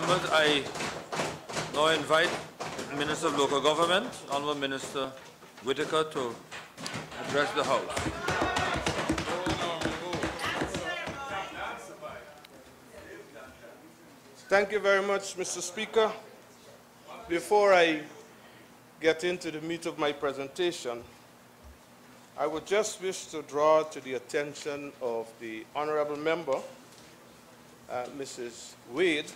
members, I now invite the Minister of Local Government, Honorable Minister Whittaker, to address the House. Thank you very much, Mr. Speaker. Before I get into the meat of my presentation, I would just wish to draw to the attention of the honorable member, Mrs. Wade,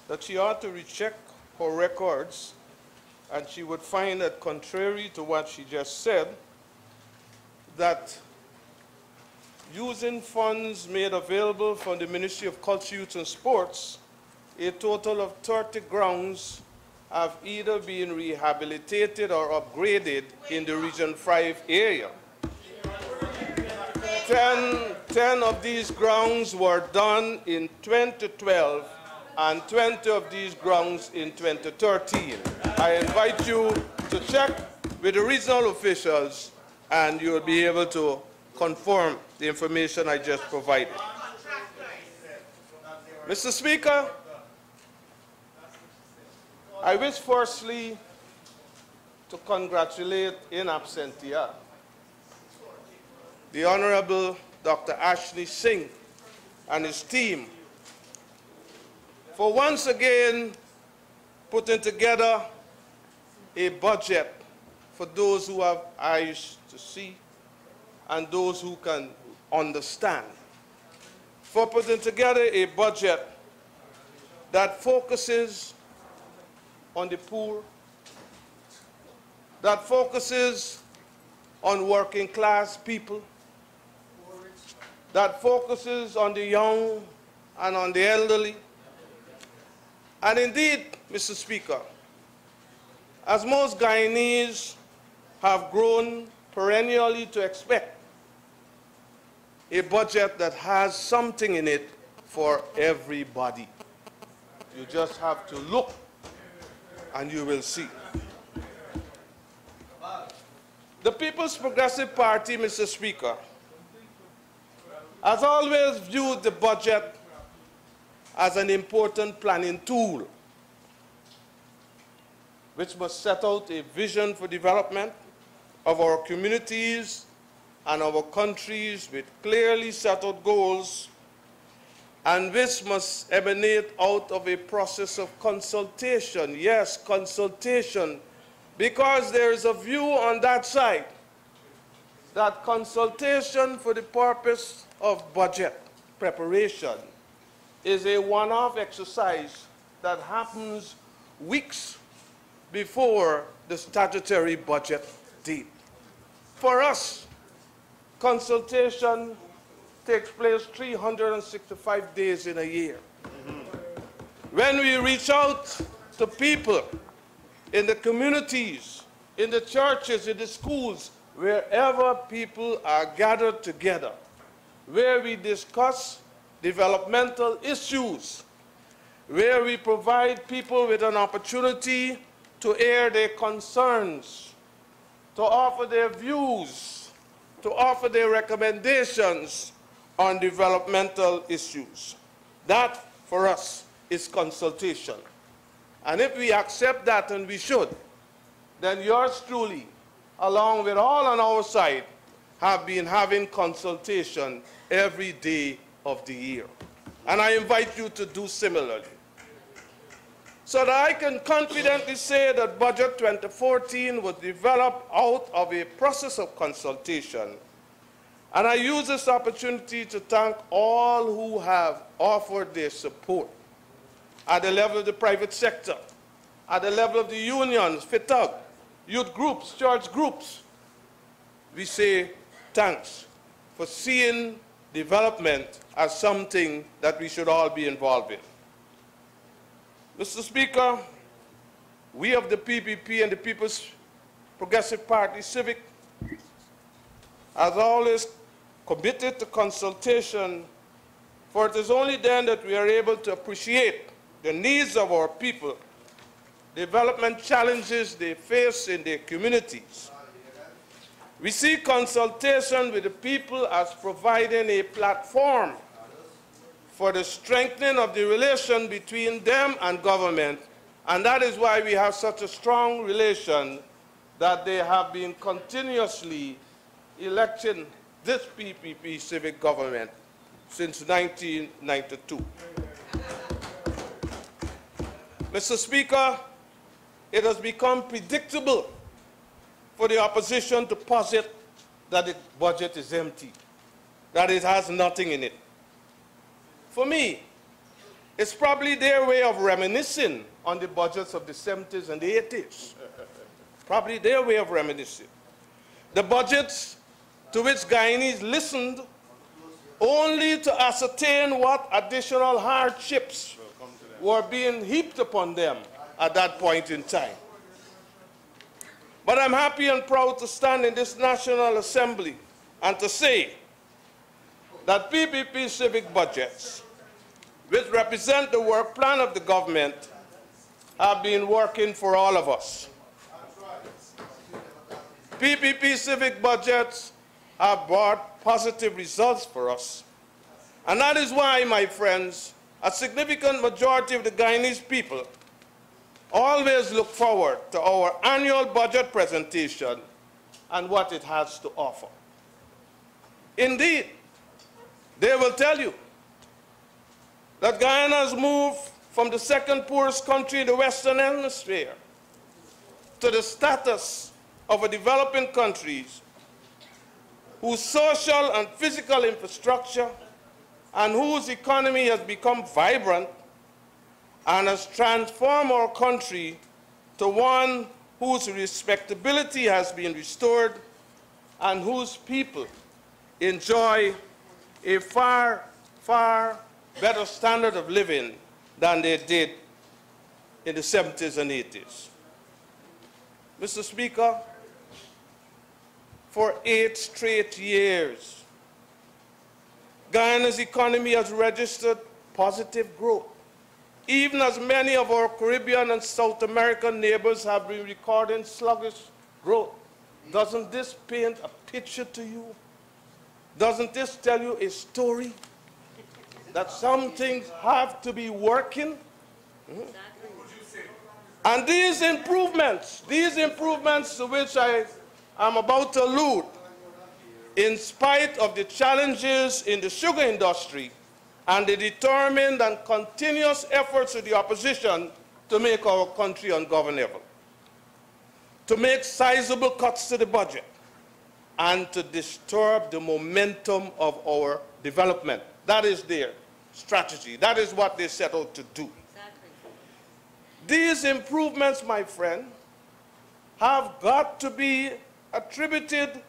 that she ought to recheck her records, and she would find that, contrary to what she just said, that using funds made available from the Ministry of Culture, Youth and Sports, a total of 30 grounds have either been rehabilitated or upgraded in the Region 5 area. 10 of these grounds were done in 2012 and 20 of these grounds in 2013. I invite you to check with the regional officials and you'll be able to confirm the information I just provided. Mr. Speaker, I wish firstly to congratulate in absentia the Honorable Dr. Ashley Singh and his team for once again putting together a budget for those who have eyes to see and those who can understand, for putting together a budget that focuses on the poor, that focuses on working class people, that focuses on the young and on the elderly. And indeed, Mr. Speaker, as most Guyanese have grown perennially to expect, a budget that has something in it for everybody. You just have to look and you will see. The People's Progressive Party, Mr. Speaker, has always viewed the budget as an important planning tool, which must set out a vision for development of our communities and our countries with clearly set out goals, and which must emanate out of a process of consultation. Yes, consultation, because there is a view on that side that consultation for the purpose of budget preparation is a one-off exercise that happens weeks before the statutory budget date. For us, consultation takes place 365 days in a year. When we reach out to people in the communities, in the churches, in the schools, wherever people are gathered together, where we discuss developmental issues, where we provide people with an opportunity to air their concerns, to offer their views, to offer their recommendations on developmental issues. That, for us, is consultation. And if we accept that, and we should, then yours truly, along with all on our side, have been having consultation every day of the year. And I invite you to do similarly. So that I can confidently say that Budget 2014 was developed out of a process of consultation. And I use this opportunity to thank all who have offered their support at the level of the private sector, at the level of the unions, FITUG, youth groups, church groups. We say thanks for seeing development as something that we should all be involved in. Mr. Speaker, we of the PPP and the People's Progressive Party Civic has always committed to consultation, for it is only then that we are able to appreciate the needs of our people, development challenges they face in their communities. We see consultation with the people as providing a platform for the strengthening of the relation between them and government, and that is why we have such a strong relation that they have been continuously electing this PPP civic government since 1992. Mr. Speaker, it has become predictable for the opposition to posit that the budget is empty, that it has nothing in it. For me, it's probably their way of reminiscing on the budgets of the 70s and the 80s. Probably their way of reminiscing. The budgets to which Guyanese listened only to ascertain what additional hardships were being heaped upon them at that point in time. But I'm happy and proud to stand in this National Assembly and to say that PPP civic budgets, which represent the work plan of the government, have been working for all of us. PPP civic budgets have brought positive results for us. And that is why, my friends, a significant majority of the Guyanese people always look forward to our annual budget presentation and what it has to offer. Indeed, they will tell you that Guyana has moved from the second poorest country in the Western Hemisphere to the status of a developing country whose social and physical infrastructure and whose economy has become vibrant and has transformed our country to one whose respectability has been restored and whose people enjoy a far, far better standard of living than they did in the 70s and 80s. Mr. Speaker, for 8 straight years, Guyana's economy has registered positive growth, even as many of our Caribbean and South American neighbors have been recording sluggish growth. Doesn't this paint a picture to you? Doesn't this tell you a story that some things have to be working? And these improvements to which I am about to allude, in spite of the challenges in the sugar industry and the determined and continuous efforts of the opposition to make our country ungovernable, to make sizable cuts to the budget, and to disturb the momentum of our development. That is their strategy. That is what they set out to do. Exactly. These improvements, my friend, have got to be attributed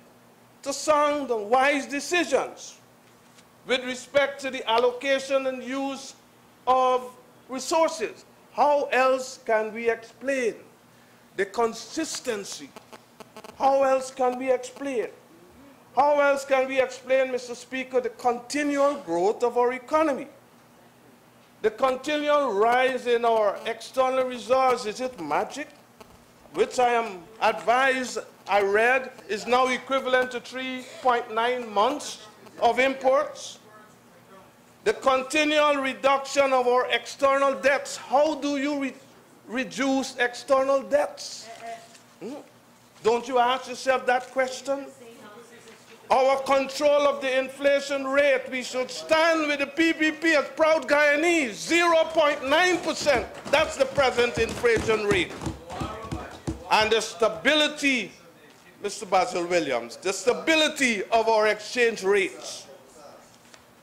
to sound and wise decisions with respect to the allocation and use of resources. How else can we explain the consistency? How else can we explain? How else can we explain, Mr. Speaker, the continual growth of our economy? The continual rise in our external resources, is it magic? Which I am advised, I read, is now equivalent to 3.9 months of imports. The continual reduction of our external debts. How do you reduce external debts? Don't you ask yourself that question? Our control of the inflation rate, we should stand with the PPP as proud Guyanese, 0.9%. That's the present inflation rate. And the stability, Mr. Basil Williams, the stability of our exchange rates,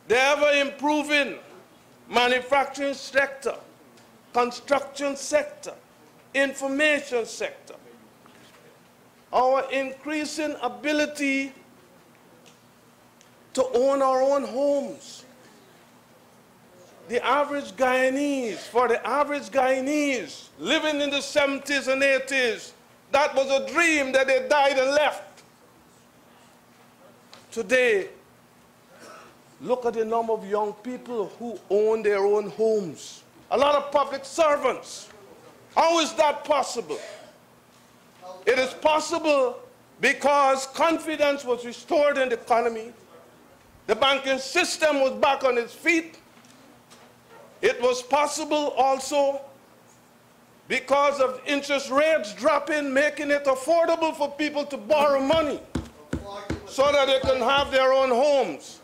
the ever-improving manufacturing sector, construction sector, information sector, our increasing ability to own our own homes. The average Guyanese, for the average Guyanese living in the 70s and 80s, that was a dream that they died and left. Today, look at the number of young people who own their own homes. A lot of public servants. How is that possible? It is possible because confidence was restored in the economy. The banking system was back on its feet. It was possible also because of interest rates dropping, making it affordable for people to borrow money so that they can have their own homes.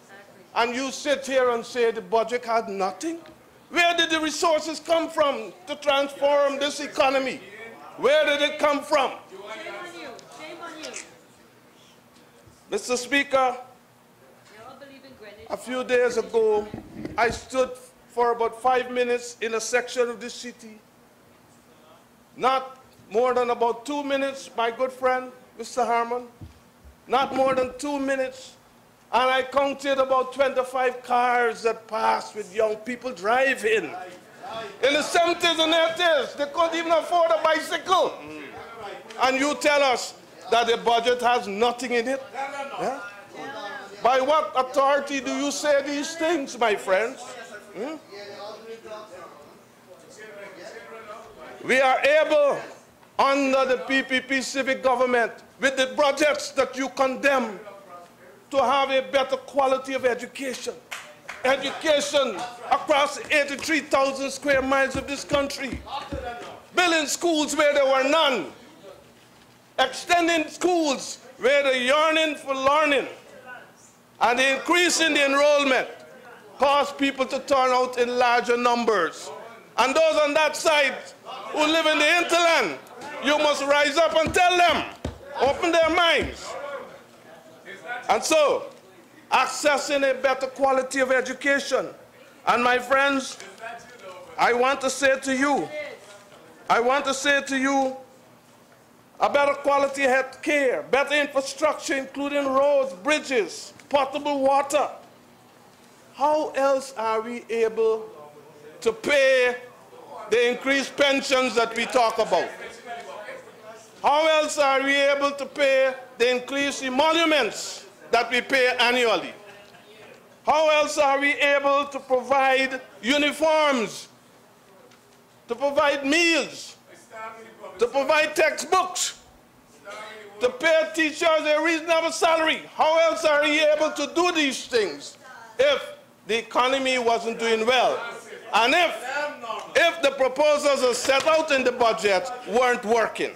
And you sit here and say the budget had nothing? Where did the resources come from to transform this economy? Where did it come from? Shame on you. Shame on you. Mr. Speaker, a few days ago, I stood for about 5 minutes in a section of the city. Not more than about 2 minutes, my good friend, Mr. Harmon, not more than 2 minutes, and I counted about 25 cars that passed with young people driving. In the 70s and 80s, they couldn't even afford a bicycle. And you tell us that the budget has nothing in it? Yeah? By what authority do you say these things, my friends? We are able, under the PPP civic government, with the projects that you condemn, to have a better quality of education. Education across 83,000 square miles of this country. Building schools where there were none. Extending schools where they're yearning for learning. And the increase in the enrollment caused people to turn out in larger numbers. And those on that side who live in the hinterland, you must rise up and tell them, open their minds. And so, accessing a better quality of education. And my friends, I want to say to you, a better quality health care, better infrastructure, including roads, bridges, potable water. How else are we able to pay the increased pensions that we talk about? How else are we able to pay the increased emoluments that we pay annually? How else are we able to provide uniforms, to provide meals, to provide textbooks, to pay teachers a reasonable salary? How else are we able to do these things if the economy wasn't doing well? And if the proposals that set out in the budget weren't working?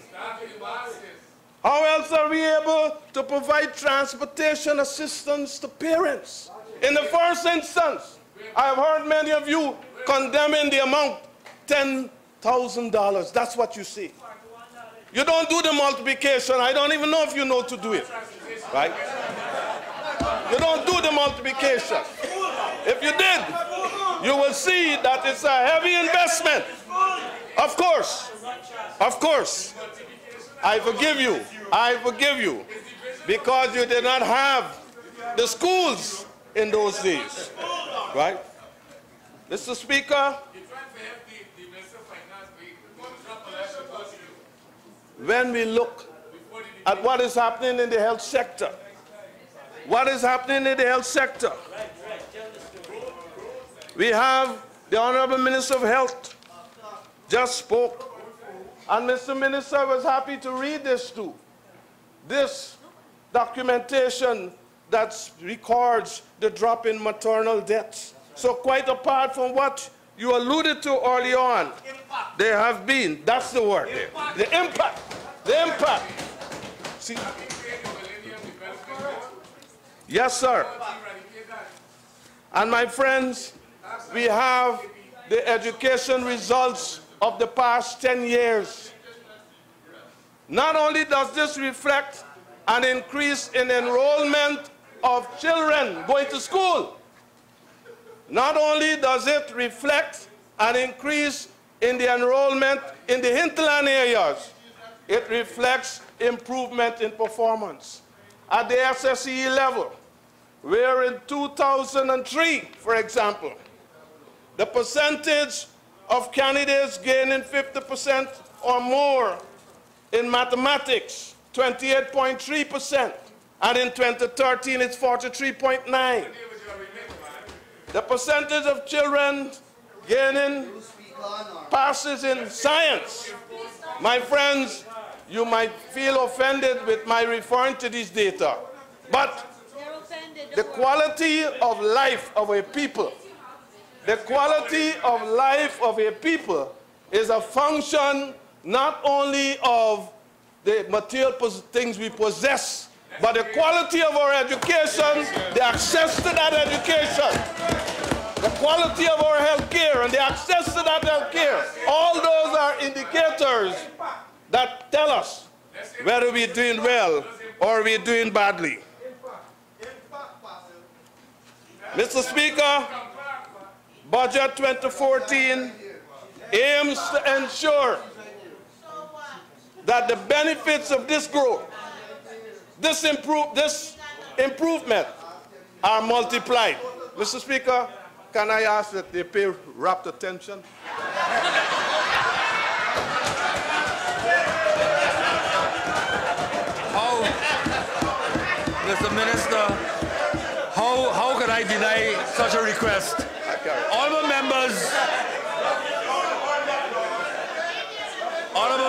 How else are we able to provide transportation assistance to parents? In the first instance, I've heard many of you condemning the amount, $10,000. That's what you see. You don't do the multiplication. I don't even know if you know to do it, right? You don't do the multiplication. If you did, you will see that it's a heavy investment. Of course, I forgive you, because you did not have the schools in those days, right? Mr. Speaker, when we look at what is happening in the health sector, we have the Honorable Minister of Health just spoke, and Mr. Minister was happy to read this too. This documentation that records the drop in maternal deaths. So quite apart from what you alluded to early on, there have been, that's the word, the impact. See? Yes, sir. And my friends, we have the education results of the past 10 years. Not only does this reflect an increase in enrollment of children going to school, not only does it reflect an increase in the enrollment in the hinterland areas, it reflects improvement in performance. At the SSE level, where in 2003, for example, the percentage of candidates gaining 50% or more in mathematics, 28.3%, and in 2013 it's 43.9%. The percentage of children gaining passes in science. My friends, you might feel offended with my referring to these data, but the quality of life of a people The quality of life of a people is a function not only of the material things we possess, but the quality of our education, the access to that education, the quality of our health care and the access to that health care. All those are indicators that tell us whether we're doing well or we're doing badly. Mr. Speaker, Budget 2014 aims to ensure that the benefits of this growth, this improvement are multiplied. Mr. Speaker, can I ask that they pay rapt attention? Mr. Minister, how can I deny such a request? Honourable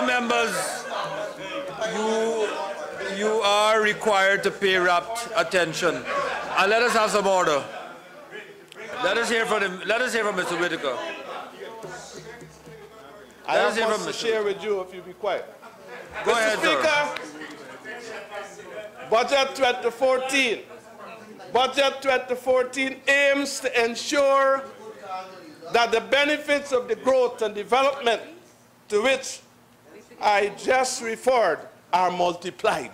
members, you are required to pay rapt attention. And let us have some order. Let us hear from Mr. Whittaker. I have much to share with you if you be quiet. Go ahead, Speaker, Budget 2014 aims to ensure that the benefits of the growth and development to which I just referred are multiplied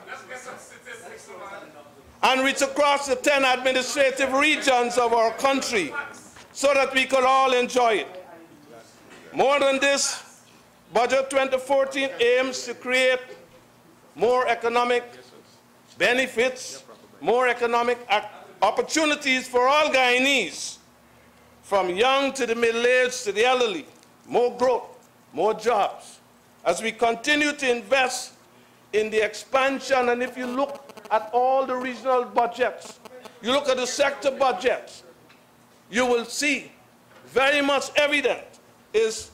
and reach across the 10 administrative regions of our country so that we could all enjoy it. More than this, Budget 2014 aims to create more economic benefits, more economic opportunities for all Guyanese, from young to the middle-aged to the elderly, more growth, more jobs, as we continue to invest in the expansion. And if you look at all the regional budgets, you look at the sector budgets, you will see very much evident is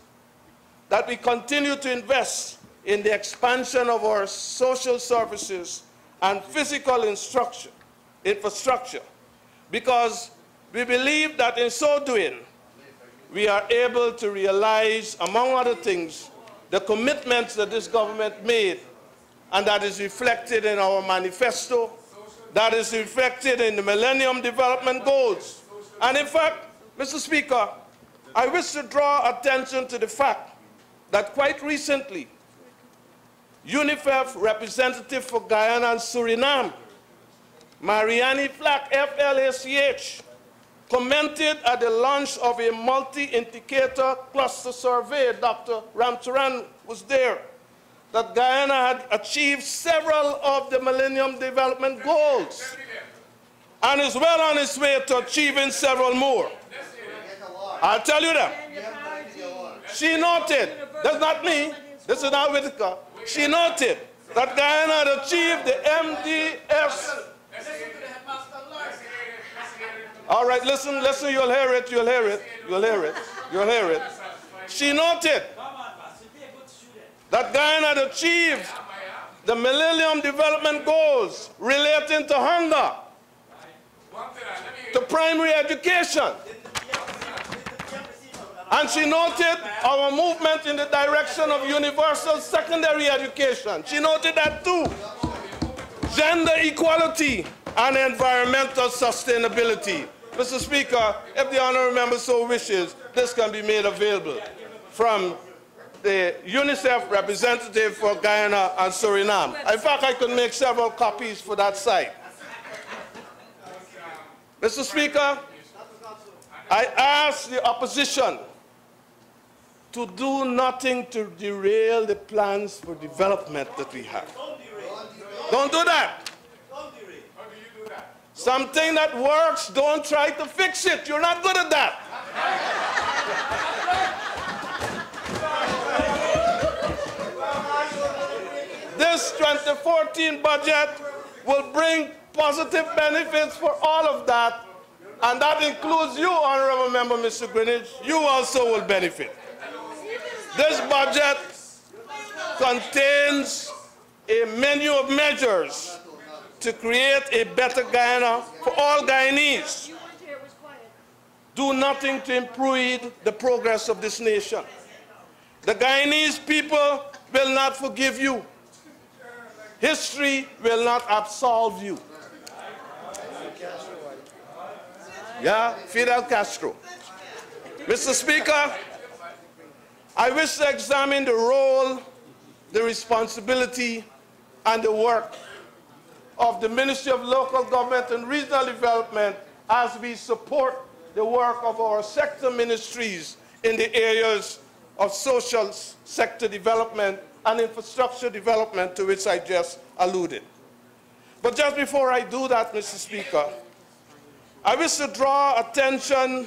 that we continue to invest in the expansion of our social services and physical infrastructure, because we believe that in so doing, we are able to realize, among other things, the commitments that this government made, and that is reflected in our manifesto, that is reflected in the Millennium Development Goals. And in fact, Mr. Speaker, I wish to draw attention to the fact that quite recently, UNICEF representative for Guyana and Suriname, Marianne Flack, FLACH, commented at the launch of a multi-indicator cluster survey. Dr. Ramcharan was there, that Guyana had achieved several of the Millennium Development Goals and is well on its way to achieving several more. I'll tell you that. She noted, that's not me, this is not Whittaker, she noted that Guyana had achieved the MDS. All right, listen, you'll hear it. She noted that Guyana had achieved the Millennium Development Goals relating to hunger, to primary education. And she noted our movement in the direction of universal secondary education. She noted that too. Gender equality and environmental sustainability. Mr. Speaker, if the honourable member so wishes, this can be made available from the UNICEF representative for Guyana and Suriname. In fact, I could make several copies for that site. Mr. Speaker, I ask the opposition to do nothing to derail the plans for development that we have. Don't do that. Something that works, don't try to fix it. You're not good at that. This 2014 budget will bring positive benefits for all of that, and that includes you, Honourable Member Mr. Greenidge. You also will benefit. This budget contains a menu of measures to create a better Guyana for all Guyanese. do nothing to improve the progress of this nation. The Guyanese people will not forgive you. History will not absolve you. Yeah, Fidel Castro. Mr. Speaker, I wish to examine the role, the responsibility, and the work of the Ministry of Local Government and Regional Development as we support the work of our sector ministries in the areas of social sector development and infrastructure development to which I just alluded. But just before I do that, Mr. Speaker, I wish to draw attention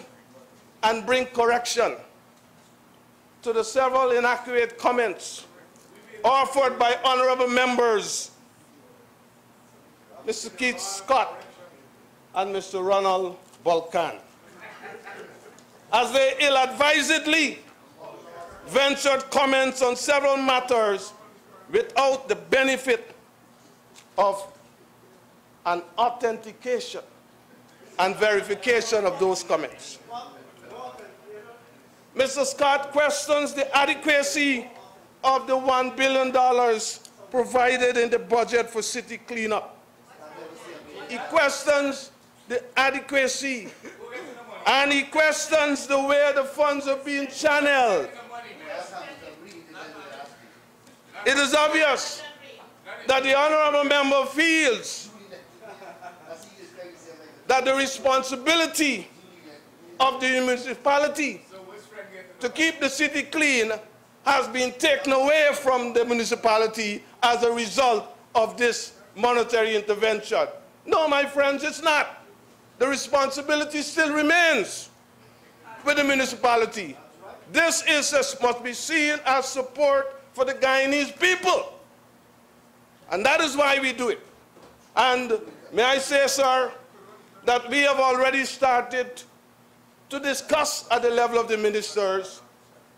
and bring correction to the several inaccurate comments offered by honorable members, Mr. Keith Scott and Mr. Ronald Vulcan, as they ill-advisedly ventured comments on several matters without the benefit of an authentication and verification of those comments. Mr. Scott questions the adequacy of the $1 billion provided in the budget for city cleanup. He questions the adequacy, and he questions the way the funds are being channeled. It is obvious that the honorable member feels that the responsibility of the municipality to keep the city clean has been taken away from the municipality as a result of this monetary intervention. No, my friends, it's not. The responsibility still remains with the municipality. This must be seen as support for the Guyanese people. And that is why we do it. And may I say, sir, that we have already started to discuss at the level of the ministers,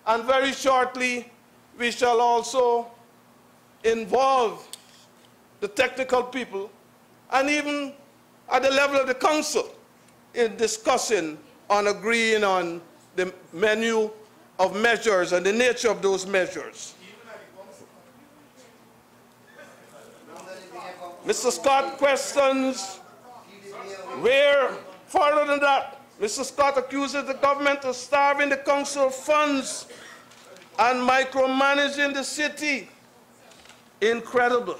and very shortly we shall also involve the technical people and even at the level of the council in discussing on agreeing on the menu of measures and the nature of those measures. Mr. Scott questions where, further than that, Mr. Scott accuses the government of starving the council of funds and micromanaging the city. Incredible.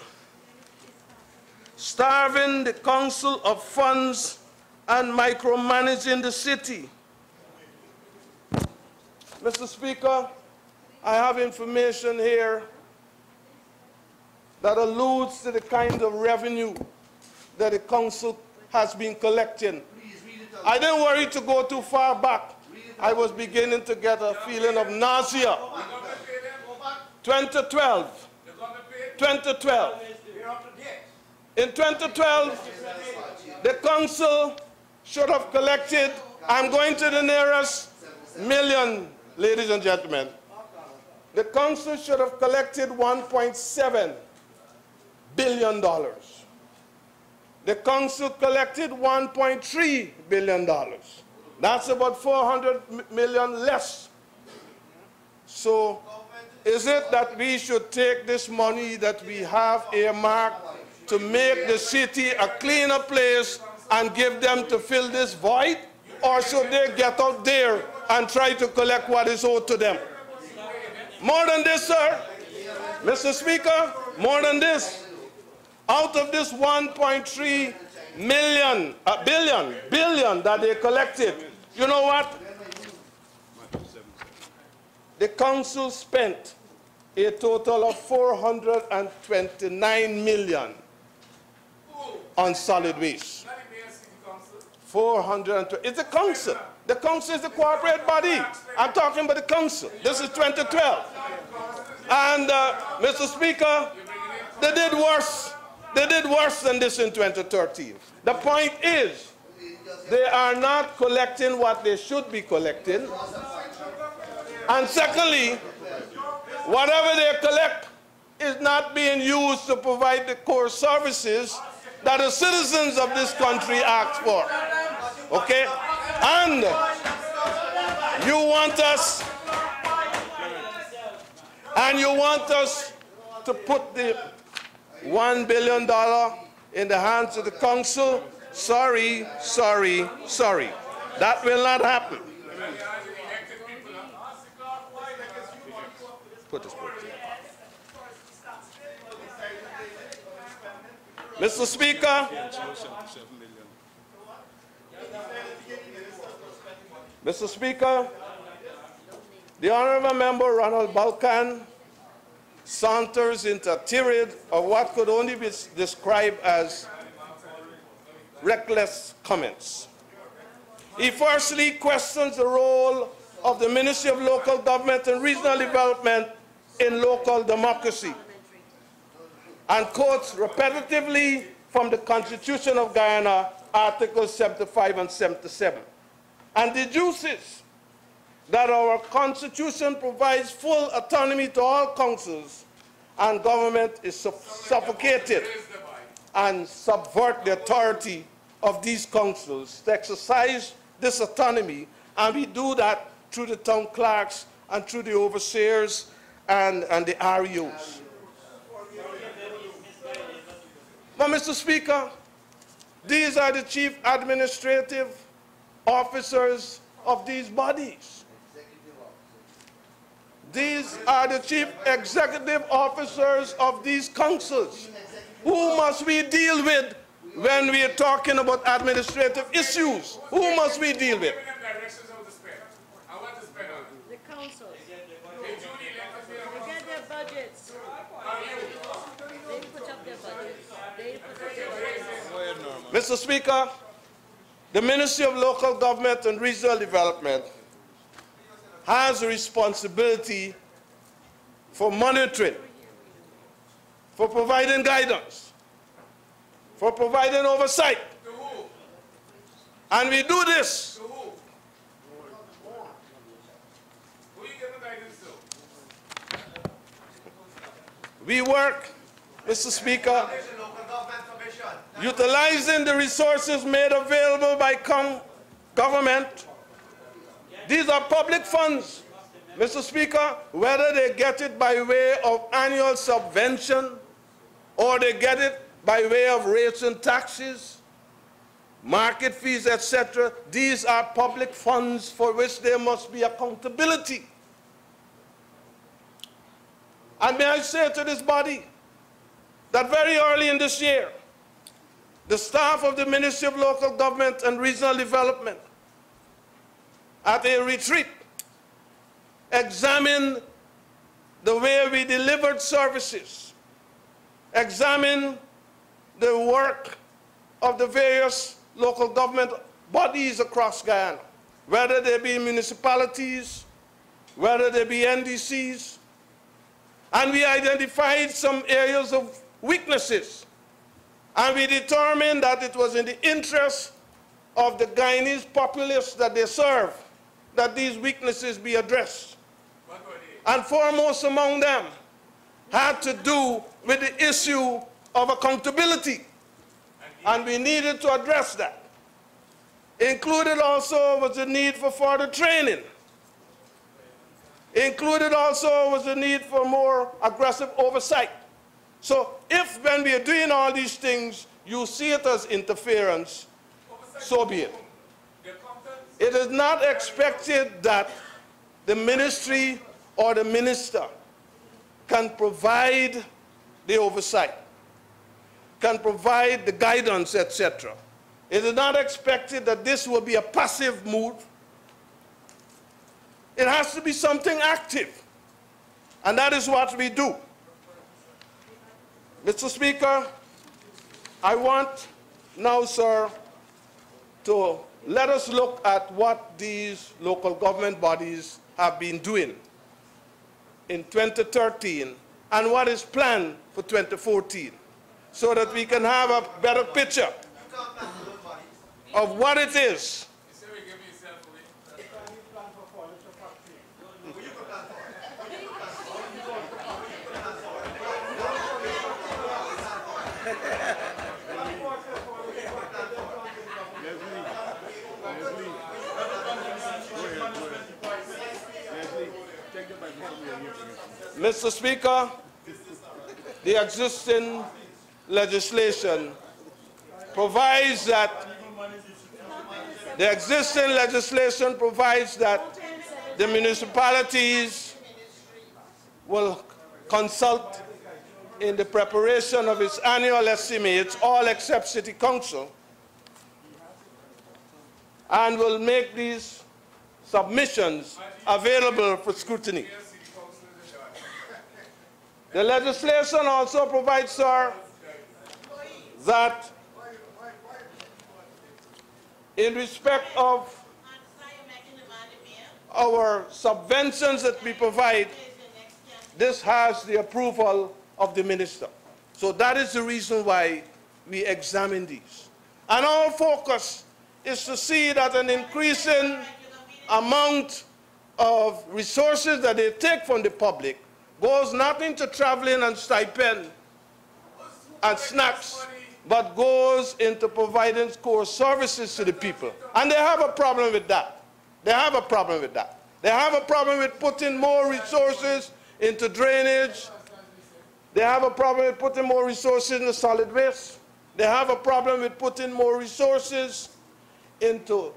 Starving the council of funds and micromanaging the city. Mr. Speaker, I have information here that alludes to the kind of revenue that the council has been collecting. I didn't worry to go too far back. I was beginning to get a feeling of nausea. 2012. 2012. In 2012, the council should have collected, I'm going to the nearest million, ladies and gentlemen. The council should have collected $1.7 billion. The council collected $1.3 billion. That's about $400 million less. So is it that we should take this money that we have earmarked to make the city a cleaner place and give them to fill this void? Or should they get out there and try to collect what is owed to them? More than this, sir, Mr. Speaker, more than this. Out of this 1.3 billion that they collected, you know what? The council spent a total of $429 million on solid waste. 420. It's the council. The council is the corporate body. I'm talking about the council. This is 2012. And Mr. Speaker, they did worse. They did worse than this in 2013. The point is, they are not collecting what they should be collecting. And secondly, whatever they collect is not being used to provide the core services that the citizens of this country ask for. Okay? And You want us, and you want us to put the $1 billion in the hands of the council? Sorry, sorry, sorry. That will not happen. Put this book here. Mr. Speaker, Mr. Speaker, the Honourable Member Ronald Balkan saunters into a tirade of what could only be described as reckless comments. He firstly questions the role of the Ministry of Local Government and Regional Development in local democracy and quotes repetitively from the Constitution of Guyana, Articles 75 and 77, and deduces that our Constitution provides full autonomy to all councils and government is suffocated and subvert the authority of these councils to exercise this autonomy, and we do that through the town clerks and through the overseers and the REOs. But Mr. Speaker, these are the chief administrative officers of these bodies. These are the chief executive officers of these councils. Who must we deal with when we are talking about administrative issues? Who must we deal with? The council. They get their budgets. They put up their budgets. They put up their budgets. Mr. Speaker, the Ministry of Local Government and Regional Development has a responsibility for monitoring, for providing guidance, for providing oversight. And we do this. Who you giving guidance to? We work, Mr. Speaker, utilizing the resources made available by government. These are public funds, Mr. Speaker, whether they get it by way of annual subvention or they get it by way of rates and taxes, market fees, etc. These are public funds for which there must be accountability. And may I say to this body that very early in this year, the staff of the Ministry of Local Government and Regional Development at a retreat examined the way we delivered services, examined the work of the various local government bodies across Guyana, whether they be municipalities, whether they be NDCs, and we identified some areas of weaknesses. And we determined that it was in the interest of the Guyanese populace that they serve that these weaknesses be addressed. And foremost among them had to do with the issue of accountability. And we needed to address that. Included also was the need for further training. Included also was the need for more aggressive oversight. So if when we are doing all these things, you see it as interference, so be it. It is not expected that the ministry or the minister can provide the oversight, can provide the guidance, etc. It is not expected that this will be a passive move. It has to be something active, and that is what we do. Mr. Speaker, I want now, sir, to let us look at what these local government bodies have been doing in 2013 and what is planned for 2014, so that we can have a better picture of what it is. Mr. Speaker, the existing legislation provides that the municipalities will consult in the preparation of its annual estimates, all except City Council, and will make these submissions available for scrutiny. The legislation also provides, sir, that in respect of our subventions that we provide, this has the approval of the minister. So that is the reason why we examine these. And our focus is to see that an increasing amount of resources that they take from the public goes not into traveling and stipend and snacks, but goes into providing core services to the people. And they have a problem with that. They have a problem with that. They have a problem with putting more resources into drainage. They have a problem with putting more resources into solid waste. They have a problem with putting more resources into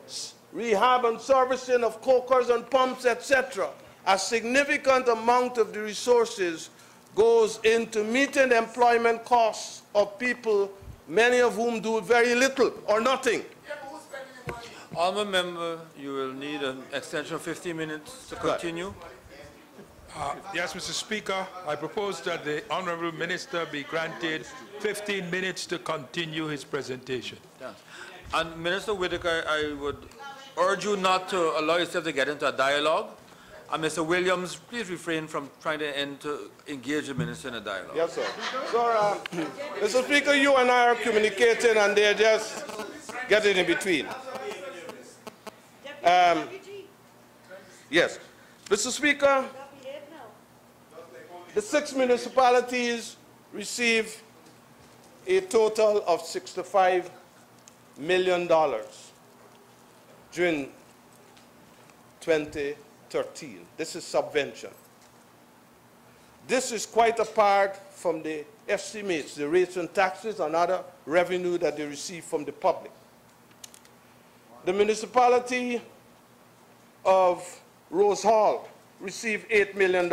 rehab and servicing of cokers and pumps, etc. A significant amount of the resources goes into meeting the employment costs of people, many of whom do very little or nothing. Honourable member, you will need an extension of 15 minutes to continue. Yes, Mr. Speaker, I propose that the Honourable Minister be granted 15 minutes to continue his presentation. Yes. And Minister Whittaker, I would urge you not to allow yourself to get into a dialogue. And Mr. Williams, please refrain from trying to engage the minister in a dialogue. Yes, sir. So, Mr. Speaker, you and I are communicating and they're just getting in between. Yes. Mr. Speaker, the 6 municipalities receive a total of $65 million during 2013. This is subvention. This is quite apart from the estimates, the rates and taxes and other revenue that they receive from the public. The municipality of Rose Hall received $8 million.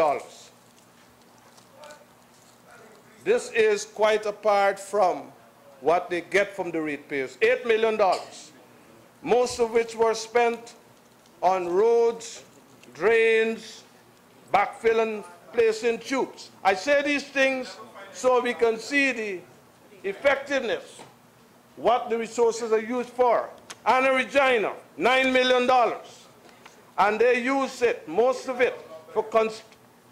This is quite apart from what they get from the ratepayers. $8 million, most of which were spent on roads, drains, backfilling, placing tubes. I say these things so we can see the effectiveness, what the resources are used for. Anna Regina, $9 million. And they use it, most of it, for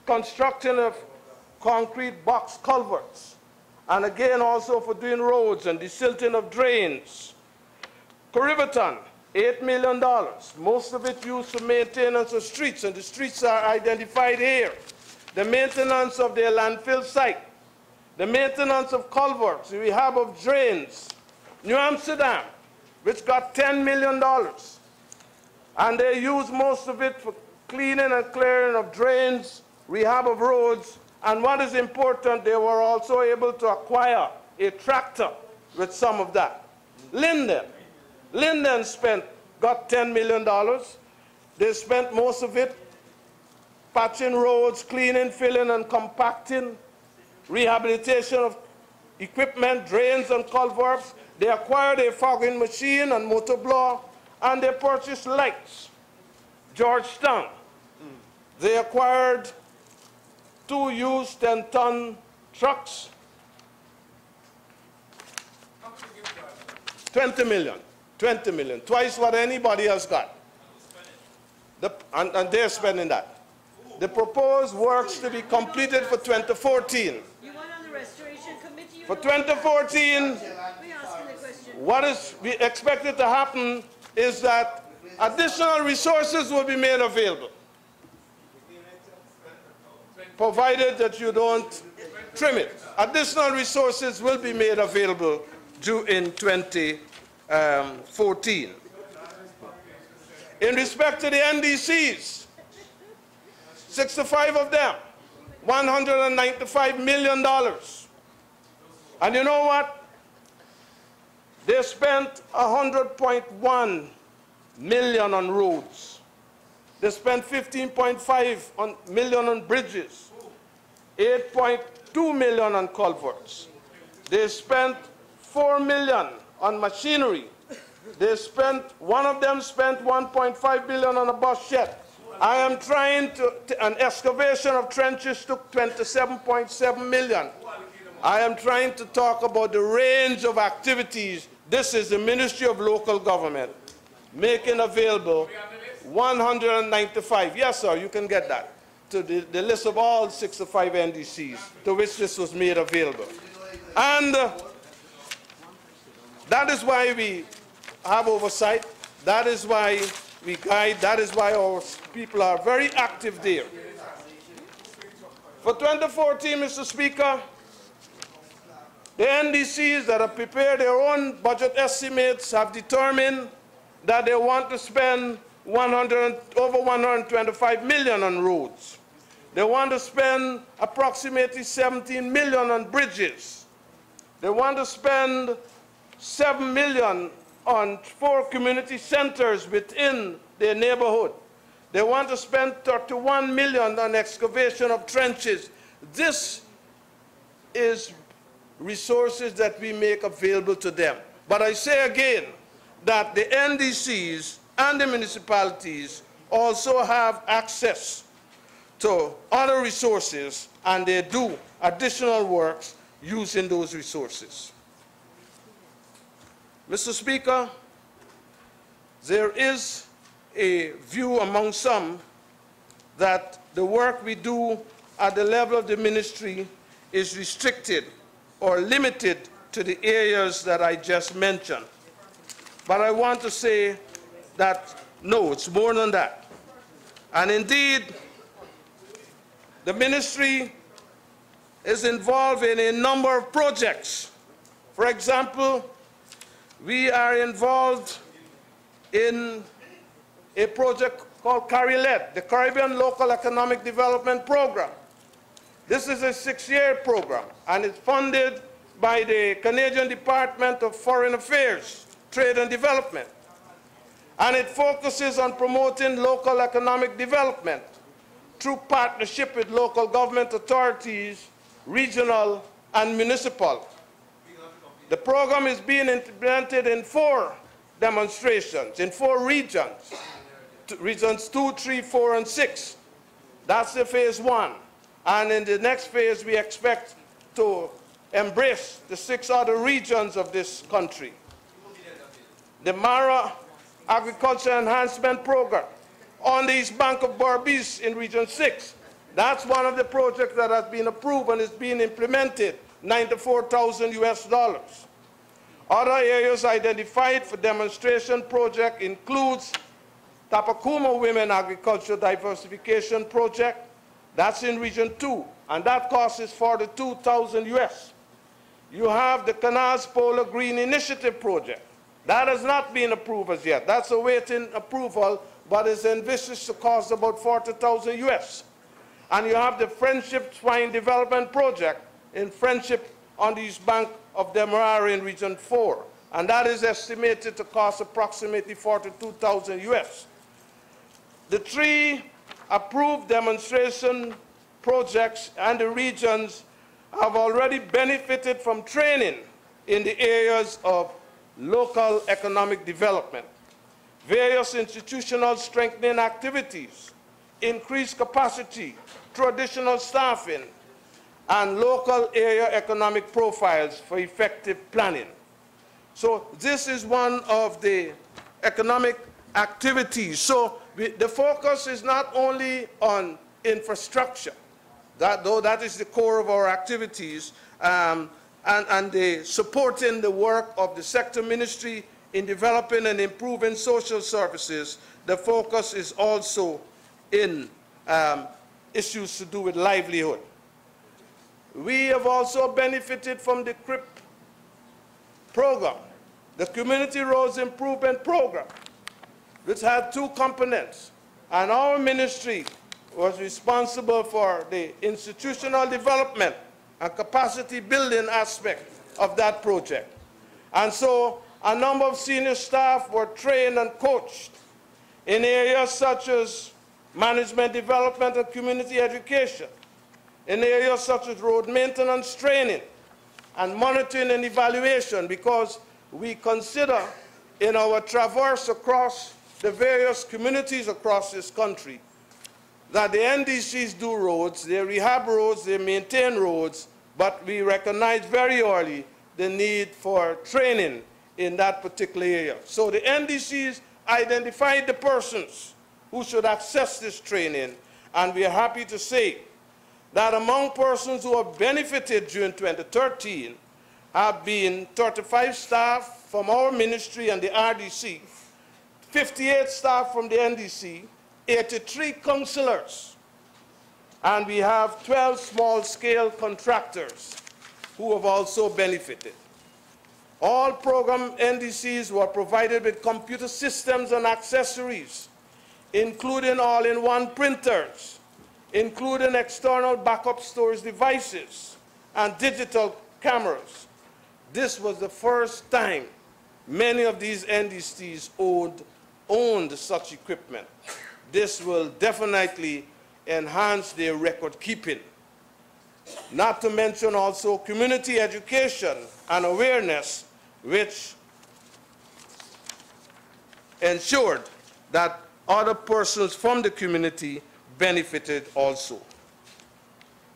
construction of concrete box culverts. And again, also for doing roads and desilting of drains. Corriverton, $8 million, most of it used for maintenance of streets, and the streets are identified here. The maintenance of their landfill site, the maintenance of culverts, the rehab of drains. New Amsterdam, which got $10 million, and they use most of it for cleaning and clearing of drains, rehab of roads, and what is important, they were also able to acquire a tractor with some of that. Linden got $10 million. They spent most of it patching roads, cleaning, filling, and compacting, rehabilitation of equipment, drains, and culverts. They acquired a fogging machine and motor blower, and they purchased lights. Georgetown, they acquired 2 used 10-ton trucks. 20 million, twice what anybody else got. And they're spending that. The proposed works to be completed for 2014. You want on the restoration committee? For 2014, what is expected to happen is that additional resources will be made available, provided that you don't trim it. Additional resources will be made available due in 2014. In respect to the NDCs, 65 of them, $195 million. And you know what? They spent $100.1 million on roads. They spent $15.5 million on bridges, $8.2 million on culverts. They spent $4 million on machinery. One of them spent $1.5 billion on a bus shed. I am trying an excavation of trenches took $27.7 million. I am trying to talk about the range of activities. This is the Ministry of Local Government making available 195. Yes, sir, you can get that. To the list of all 65 NDCs to which this was made available. And that is why we have oversight. That is why we guide. That is why our people are very active there. For 2014, Mr. Speaker, the NDCs that have prepared their own budget estimates have determined that they want to spend over $125 million on roads. They want to spend approximately $17 million on bridges. They want to spend $7 million on 4 community centers within their neighborhood. They want to spend $31 million on excavation of trenches. This is resources that we make available to them. But I say again that the NDCs and the municipalities also have access to other resources, and they do additional works using those resources. Mr. Speaker, there is a view among some that the work we do at the level of the ministry is restricted or limited to the areas that I just mentioned. But I want to say that, no, it's more than that. And indeed, the ministry is involved in a number of projects. For example, we are involved in a project called CARILED, the Caribbean Local Economic Development Program. This is a 6-year program, and it's funded by the Canadian Department of Foreign Affairs, Trade and Development. And it focuses on promoting local economic development through partnership with local government authorities, regional and municipal. The program is being implemented in 4 demonstrations, in 4 regions, regions 2, 3, 4, and 6. That's the phase 1. And in the next phase, we expect to embrace the 6 other regions of this country. The Mara Agriculture Enhancement Program on the East Bank of Berbice in Region 6. That's one of the projects that has been approved and is being implemented, $94,000 US. Other areas identified for demonstration project includes Tapakuma Women Agriculture Diversification Project. That's in Region 2, and that cost is $42,000 US. You have the Canals Polar Green Initiative Project. That has not been approved as yet. That's awaiting approval, but is envisaged to cost about $40,000 US. And you have the Friendship Swine Development Project in Friendship on the East Bank of Demerara in Region 4. And that is estimated to cost approximately $42,000 US. The 3 approved demonstration projects and the regions have already benefited from training in the areas of local economic development, various institutional strengthening activities, increased capacity, traditional staffing, and local area economic profiles for effective planning. So this is one of the economic activities. So the focus is not only on infrastructure, though that is the core of our activities, and the supporting the work of the sector ministry in developing and improving social services. The focus is also in issues to do with livelihood. We have also benefited from the CRIP program, the Community Roads Improvement Program, which had 2 components. And our ministry was responsible for the institutional development and capacity building aspect of that project. And so a number of senior staff were trained and coached in areas such as management development and community education, in areas such as road maintenance training and monitoring and evaluation, because we consider in our traverse across the various communities across this country that the NDCs do roads, they rehab roads, they maintain roads, but we recognize very early the need for training in that particular area. So the NDCs identified the persons who should access this training, and we are happy to say that among persons who have benefited during 2013 have been 35 staff from our ministry and the RDC, 58 staff from the NDC, 83 councillors, and we have 12 small-scale contractors who have also benefited. All program NDCs were provided with computer systems and accessories, including all-in-one printers, including external backup storage devices and digital cameras. This was the first time many of these NDCs owned such equipment. This will definitely enhance their record keeping. Not to mention also community education and awareness, which ensured that other persons from the community benefited also.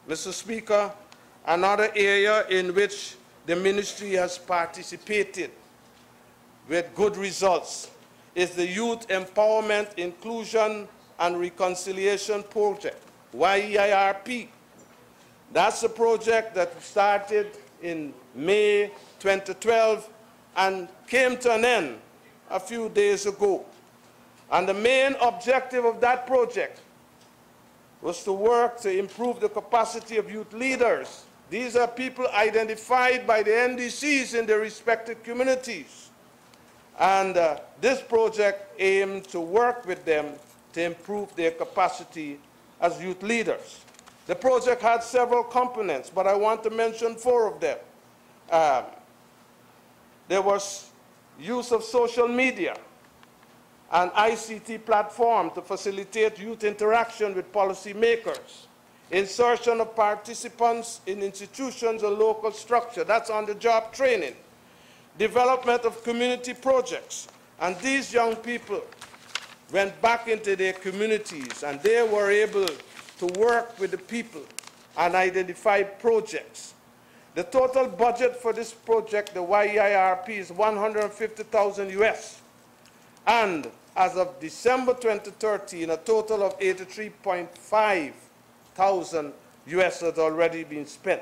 Mr. Speaker, another area in which the ministry has participated with good results is the Youth Empowerment, Inclusion and Reconciliation Project, YEIRP. That's a project that started in May 2012 and came to an end a few days ago. And the main objective of that project was to work to improve the capacity of youth leaders. These are people identified by the NDCs in their respective communities. And this project aimed to work with them to improve their capacity as youth leaders. The project had several components, but I want to mention 4 of them. There was use of social media and ICT platform to facilitate youth interaction with policymakers, insertion of participants in institutions and local structure, that's on-the-job training, development of community projects, and these young people went back into their communities and they were able to work with the people and identify projects. The total budget for this project, the YEIRP, is $150,000 US. And as of December 2013, a total of $83.5 thousand US has already been spent.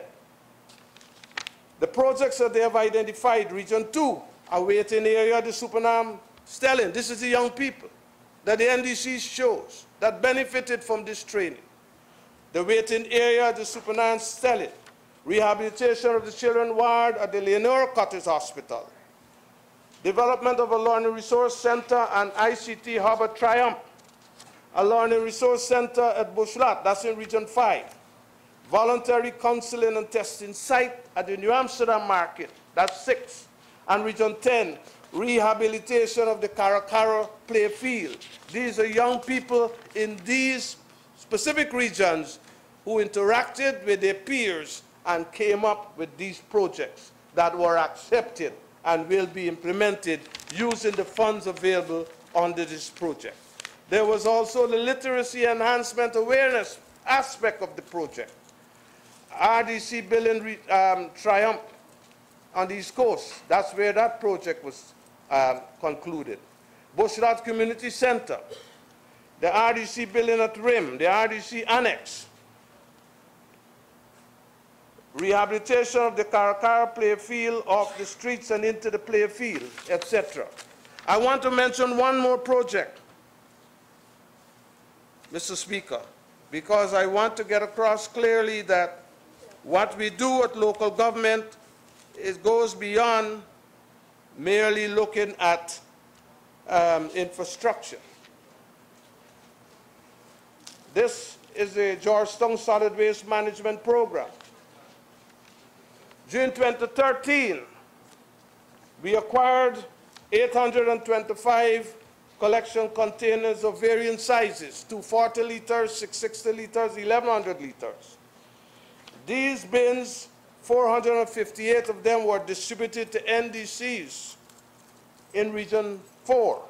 The projects that they have identified, Region 2, a waiting area, the Supernam Stelling. This is the young people that the NDC shows that benefited from this training. The waiting area, the Supernam Stelling. Rehabilitation of the children ward at the Leonora Cottage Hospital. Development of a learning resource center and ICT hub at Triumph. A learning resource center at Bushlat, that's in Region 5. Voluntary counseling and testing site at the New Amsterdam market, that's 6. And Region 10, rehabilitation of the Karakara play field. These are young people in these specific regions who interacted with their peers and came up with these projects that were accepted and will be implemented using the funds available under this project. There was also the literacy enhancement awareness aspect of the project. RDC building Triumph on the East Coast, that's where that project was concluded. Bushrat Community Center, the RDC building at RIM, the RDC Annex, rehabilitation of the Karakara play field off the streets and into the play field, etc. I want to mention one more project, Mr. Speaker, because I want to get across clearly that what we do at local government goes beyond merely looking at infrastructure. This is the Georgetown Solid Waste Management Program. June 2013, we acquired 825 collection containers of varying sizes, 240 liters, 660 liters, 1100 liters. These bins, 458 of them were distributed to NDCs in Region 4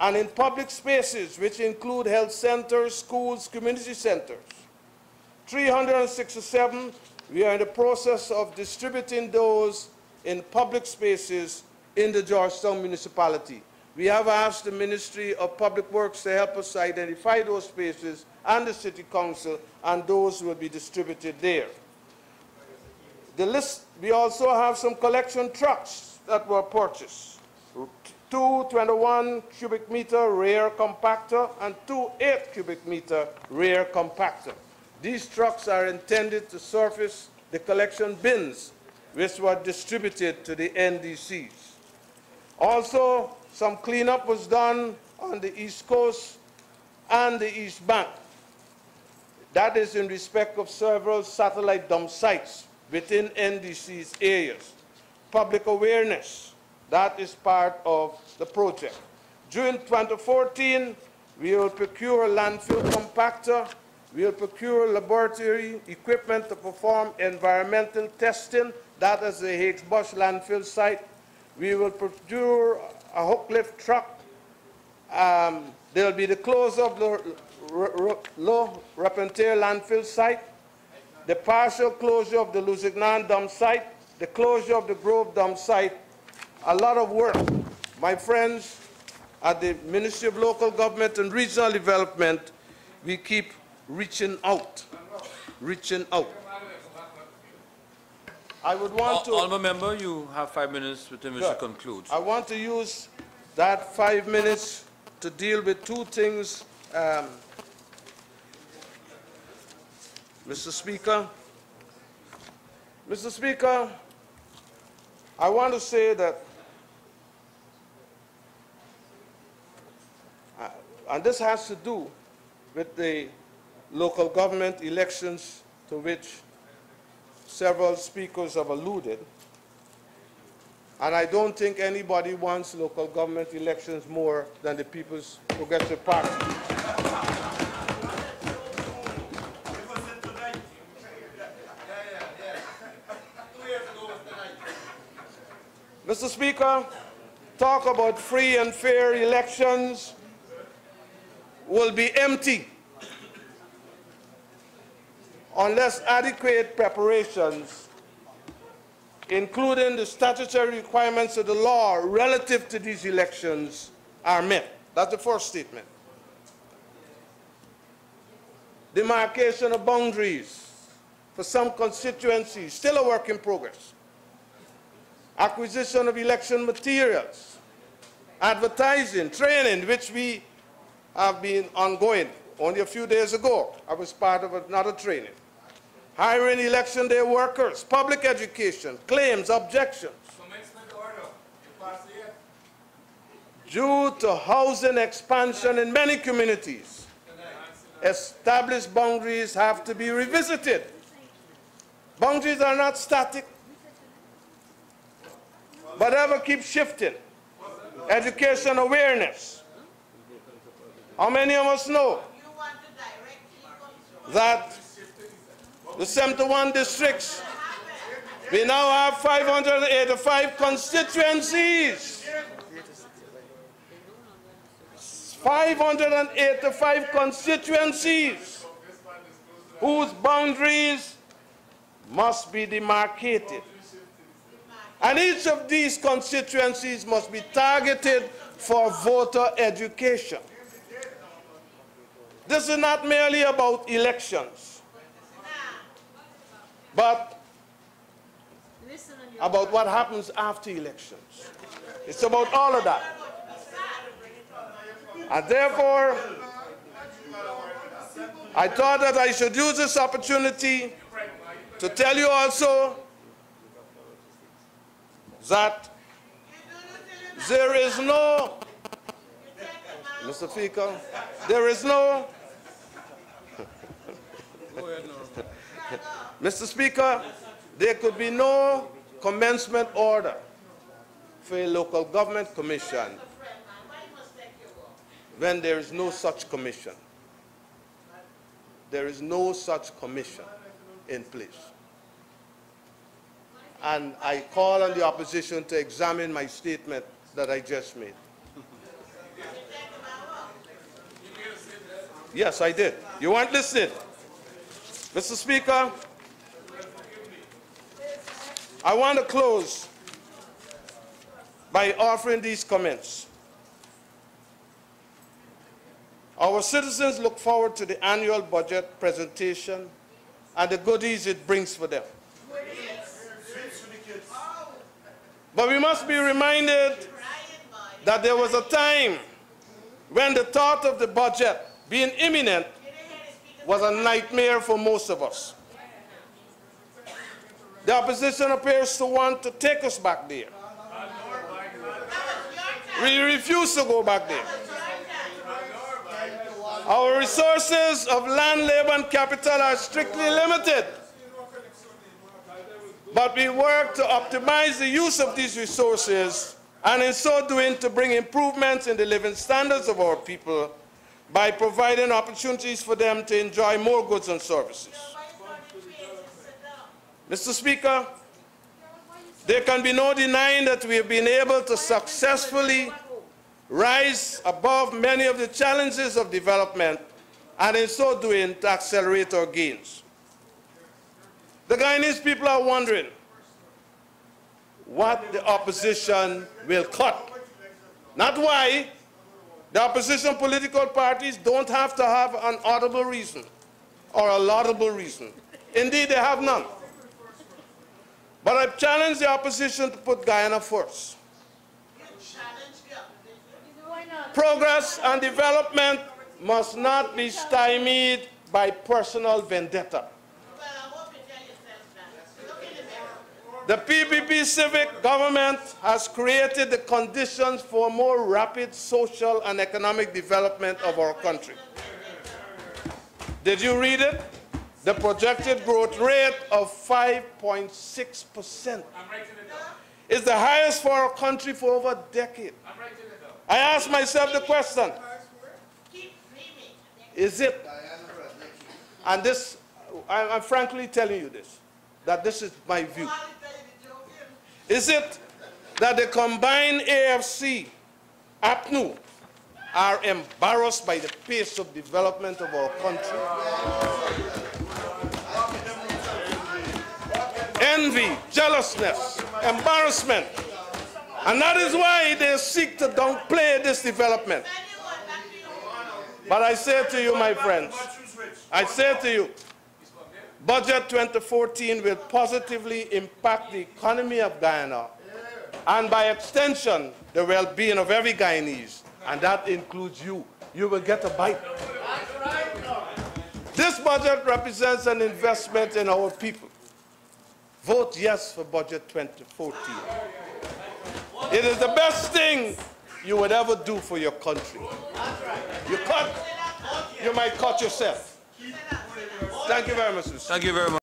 and in public spaces, which include health centers, schools, community centers. 367, we are in the process of distributing those in public spaces in the Georgetown municipality. We have asked the Ministry of Public Works to help us identify those spaces and the City Council, and those will be distributed there. The list, we also have some collection trucks that were purchased. 2 21 cubic meter rear compactor and 2 8 cubic meter rear compactor. These trucks are intended to surface the collection bins which were distributed to the NDCs. Also, some cleanup was done on the East Coast and the East Bank. That is in respect of several satellite dump sites within NDC's areas. Public awareness, that is part of the project. During 2014, we will procure a landfill compactor. We will procure laboratory equipment to perform environmental testing. That is the Higgs Bush landfill site. We will procure a hook lift truck. There will be the close of the Low Repentier landfill site, the partial closure of the Lusignan dump site, the closure of the Grove dump site. A lot of work. My friends at the Ministry of Local Government and Regional Development, we keep reaching out, reaching out. I would want to... Honourable Member, you have 5 minutes with him to conclude. I want to use that 5 minutes to deal with two things, Mr. Speaker. Mr. Speaker, I want to say that, and this has to do with the local government elections to which several speakers have alluded, and I don't think anybody wants local government elections more than the People's Progressive Party. Mr. Speaker, talk about free and fair elections will be empty unless adequate preparations, including the statutory requirements of the law relative to these elections, are met. That's the first statement. Demarcation of boundaries for some constituencies, still a work in progress. Acquisition of election materials, advertising, training, which we have been ongoing. Only a few days ago, I was part of another training. Hiring election day workers, public education, claims, objections. Commencement order. You pass it yet? Due to housing expansion in many communities, established boundaries have to be revisited. Boundaries are not static, but ever keep shifting. Education awareness. How many of us know that the 71 districts, we now have 585 constituencies. 585 constituencies whose boundaries must be demarcated. And each of these constituencies must be targeted for voter education. This is not merely about elections, but about what happens after elections. It's about all of that. And therefore, I thought that I should use this opportunity to tell you also that there is no, Mr. Speaker, there is no Mr. Speaker, there could be no commencement order for a local government commission when there is no such commission. There is no such commission in place. And I call on the opposition to examine my statement that I just made. Yes, I did. You weren't listening. Mr. Speaker, I want to close by offering these comments. Our citizens look forward to the annual budget presentation and the goodies it brings for them. But we must be reminded that there was a time when the thought of the budget being imminent was a nightmare for most of us. The opposition appears to want to take us back there. We refuse to go back there. Our resources of land, labor, and capital are strictly limited. But we work to optimize the use of these resources, and in so doing to bring improvements in the living standards of our people by providing opportunities for them to enjoy more goods and services. Mr. Speaker, there can be no denying that we have been able to successfully rise above many of the challenges of development, and in so doing to accelerate our gains. The Guyanese people are wondering what the opposition will cut. Not why. The opposition political parties don't have to have an audible reason or a laudable reason. Indeed, they have none. But I challenge the opposition to put Guyana first. Progress and development must not be stymied by personal vendetta. The PPP civic government has created the conditions for more rapid social and economic development of our country. Did you read it? The projected growth rate of 5.6% is the highest for our country for over a decade. I ask myself the question, is it, and this, I'm frankly telling you this, that this is my view. Is it that the combined AFC, APNU, are embarrassed by the pace of development of our country? Envy, jealousness, embarrassment. And that is why they seek to downplay this development. But I say to you, my friends, I say to you, Budget 2014 will positively impact the economy of Guyana and by extension, the well-being of every Guyanese, and that includes you. You will get a bite. This budget represents an investment in our people. Vote yes for Budget 2014. It is the best thing you would ever do for your country. You might cut yourself. Thank you very much, Mr. Thank you very much.